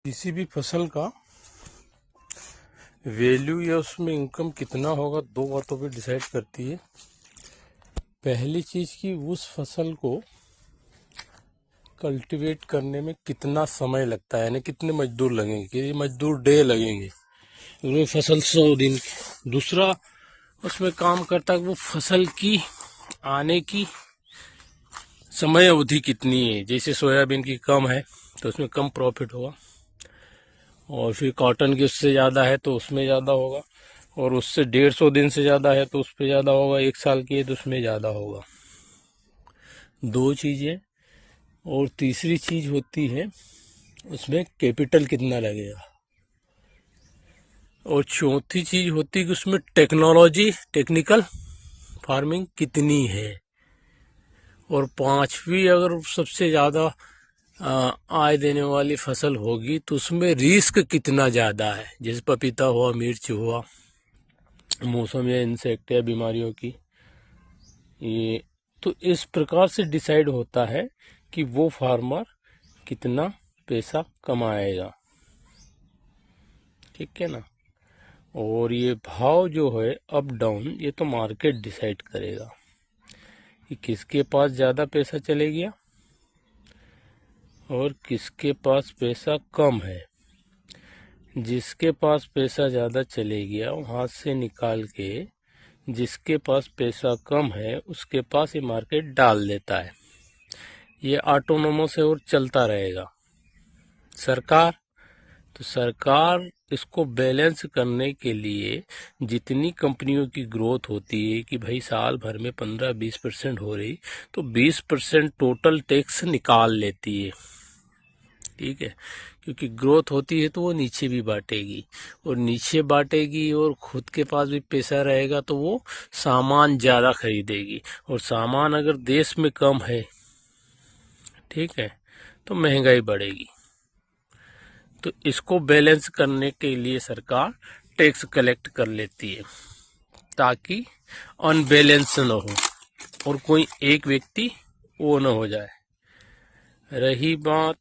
किसी भी फसल का वैल्यू या उसमें इनकम कितना होगा दो बातों पे डिसाइड करती है। पहली चीज की उस फसल को कल्टीवेट करने में कितना समय लगता है, यानी कितने मजदूर लगेंगे, कितने मजदूर डे लगेंगे। वो फसल 100 दिन की। दूसरा उसमें काम करता है वो फसल की आने की समय अवधि कितनी है। जैसे सोयाबीन की कम है तो उसमें कम प्रॉफिट होगा, और फिर कॉटन की उससे ज़्यादा है तो उसमें ज़्यादा होगा, और उससे 150 दिन से ज़्यादा है तो उस पर ज़्यादा होगा, 1 साल की है तो उसमें ज़्यादा होगा। दो चीज़ें। और तीसरी चीज़ होती है उसमें कैपिटल कितना लगेगा, और चौथी चीज़ होती है कि उसमें टेक्निकल फार्मिंग कितनी है, और पांचवी अगर सबसे ज़्यादा आय देने वाली फसल होगी तो उसमें रिस्क कितना ज़्यादा है। जैसे पपीता हुआ, मिर्च हुआ, मौसम या इंसेक्ट या बीमारियों की, ये तो इस प्रकार से डिसाइड होता है कि वो फार्मर कितना पैसा कमाएगा। ठीक है ना। और ये भाव जो है अप डाउन, ये तो मार्केट डिसाइड करेगा कि किसके पास ज़्यादा पैसा चले गया और किसके पास पैसा कम है। जिसके पास पैसा ज़्यादा चले गया वो हाथ से निकाल के जिसके पास पैसा कम है उसके पास ये मार्केट डाल देता है। ये ऑटोनोमस है और चलता रहेगा। सरकार इसको बैलेंस करने के लिए जितनी कंपनियों की ग्रोथ होती है कि भाई साल भर में 15-20% हो रही, तो 20% टोटल टैक्स निकाल लेती है। ठीक है, क्योंकि ग्रोथ होती है तो वो नीचे भी बांटेगी, और नीचे बांटेगी और खुद के पास भी पैसा रहेगा तो वो सामान ज़्यादा खरीदेगी, और सामान अगर देश में कम है, ठीक है, तो महंगाई बढ़ेगी। तो इसको बैलेंस करने के लिए सरकार टैक्स कलेक्ट कर लेती है ताकि अनबैलेंस न हो और कोई एक व्यक्ति वो न हो जाए। रही बात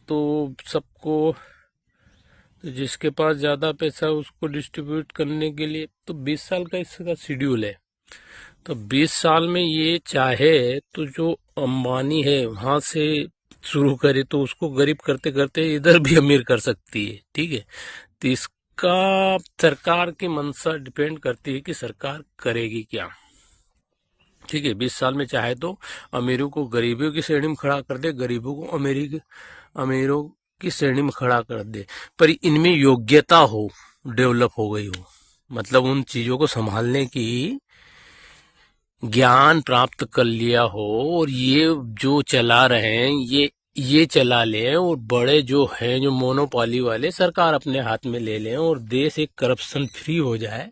तो सबको, तो जिसके पास ज़्यादा पैसा है उसको डिस्ट्रीब्यूट करने के लिए तो 20 साल का इसका शेड्यूल है। तो 20 साल में ये चाहे तो जो अंबानी है वहां से शुरू करे तो उसको गरीब करते करते इधर भी अमीर कर सकती है। ठीक है, तो इसका सरकार की मंशा डिपेंड करती है कि सरकार करेगी क्या। ठीक है, 20 साल में चाहे तो अमीरों को गरीबों की श्रेणी में खड़ा कर दे, गरीबों को अमीरों की श्रेणी में खड़ा कर दे, पर इनमें योग्यता हो, डेवलप हो गई हो, मतलब उन चीजों को संभालने की ज्ञान प्राप्त कर लिया हो, और ये जो चला रहे हैं ये चला लें, और बड़े जो हैं जो मोनोपोली वाले सरकार अपने हाथ में ले लें, और देश एक करप्शन फ्री हो जाए,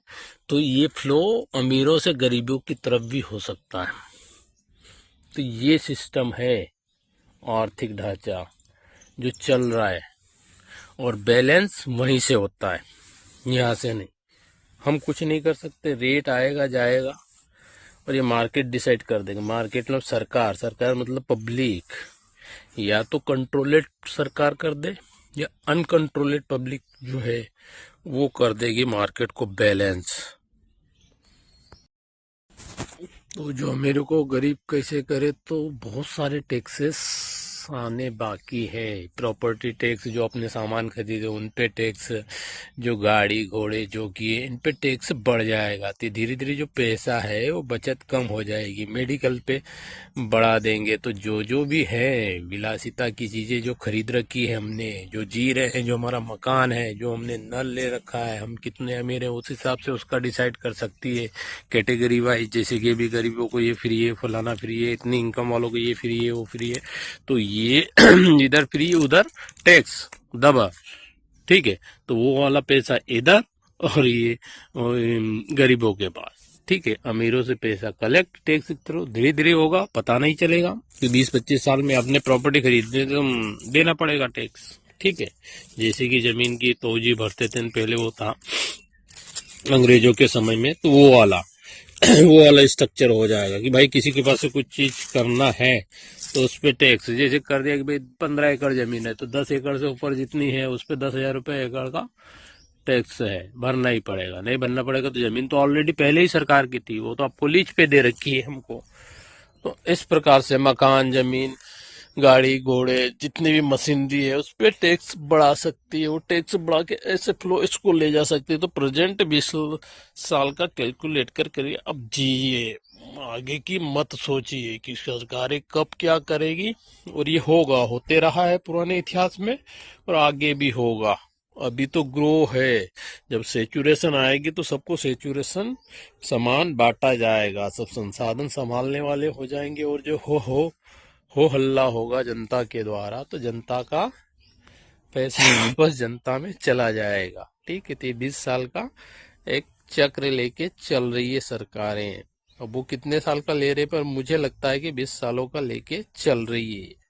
तो ये फ्लो अमीरों से गरीबों की तरफ भी हो सकता है। तो ये सिस्टम है आर्थिक ढांचा जो चल रहा है, और बैलेंस वहीं से होता है, यहाँ से नहीं। हम कुछ नहीं कर सकते, रेट आएगा जाएगा और ये मार्केट डिसाइड कर देगा। मार्केट मतलब सरकार मतलब पब्लिक, या तो कंट्रोलेड सरकार कर दे या अनकंट्रोलेड पब्लिक जो है वो कर देगी मार्केट को बैलेंस। तो जो अमीर को गरीब कैसे करे, तो बहुत सारे टैक्सेस आने बाकी है। प्रॉपर्टी टैक्स, जो अपने सामान खरीदे उन पे टैक्स, जो गाड़ी घोड़े जो किए इन पे टैक्स बढ़ जाएगा। तो धीरे धीरे जो पैसा है वो बचत कम हो जाएगी। मेडिकल पे बढ़ा देंगे, तो जो भी है विलासिता की चीजें जो खरीद रखी है हमने, जो जी रहे हैं, जो हमारा मकान है, जो हमने नल ले रखा है, हम कितने अमीर हैं उस हिसाब से उसका डिसाइड कर सकती है कैटेगरी वाइज। जैसे कि अभी गरीबों को ये फ्री है, फलाना फ्री है, इतनी इनकम वालों को ये फ्री है, वो फ्री है, तो ये इधर फ्री उधर टैक्स दबा। ठीक है, तो वो वाला पैसा इधर और ये गरीबों के पास। ठीक है, अमीरों से पैसा कलेक्ट टैक्स के थ्रू धीरे धीरे होगा, पता नहीं चलेगा कि 20-25 साल में आपने प्रॉपर्टी खरीदने तो देना पड़ेगा टैक्स। ठीक है, जैसे कि जमीन की तोजी भरते थे पहले, वो था अंग्रेजों के समय में, तो वो वाला स्ट्रक्चर हो जाएगा कि भाई किसी के पास से कुछ चीज करना है तो उस पे टैक्स जैसे कर दिया कि भाई 15 एकड़ जमीन है तो 10 एकड़ से ऊपर जितनी है उस पे 10,000 रुपये एकड़ का टैक्स है, भरना ही पड़ेगा। नहीं भरना पड़ेगा तो जमीन तो ऑलरेडी पहले ही सरकार की थी, वो तो आपको लीज पे दे रखी है हमको। तो इस प्रकार से मकान, जमीन, गाड़ी घोड़े, जितनी भी मशीनरी है उस पर टैक्स बढ़ा सकती है, वो टैक्स बढ़ा के ऐसे फ्लो इसको ले जा सकती है। तो प्रेजेंट 20 साल का कैलकुलेट कर करिए, अब जिए, आगे की मत सोचिए कि सरकारें कब क्या करेगी। और ये होगा, होते रहा है पुराने इतिहास में और आगे भी होगा। अभी तो ग्रो है, जब सेचुरेशन आएगी तो सबको सेचुरेशन समान बांटा जाएगा, सब संसाधन संभालने वाले हो जाएंगे और जो हो हल्ला होगा जनता के द्वारा तो जनता का पैसा वापस जनता में चला जाएगा। ठीक है, तो ये 20 साल का एक चक्र लेके चल रही है सरकारें। अब वो कितने साल का ले रहे पर मुझे लगता है कि 20 सालों का लेके चल रही है।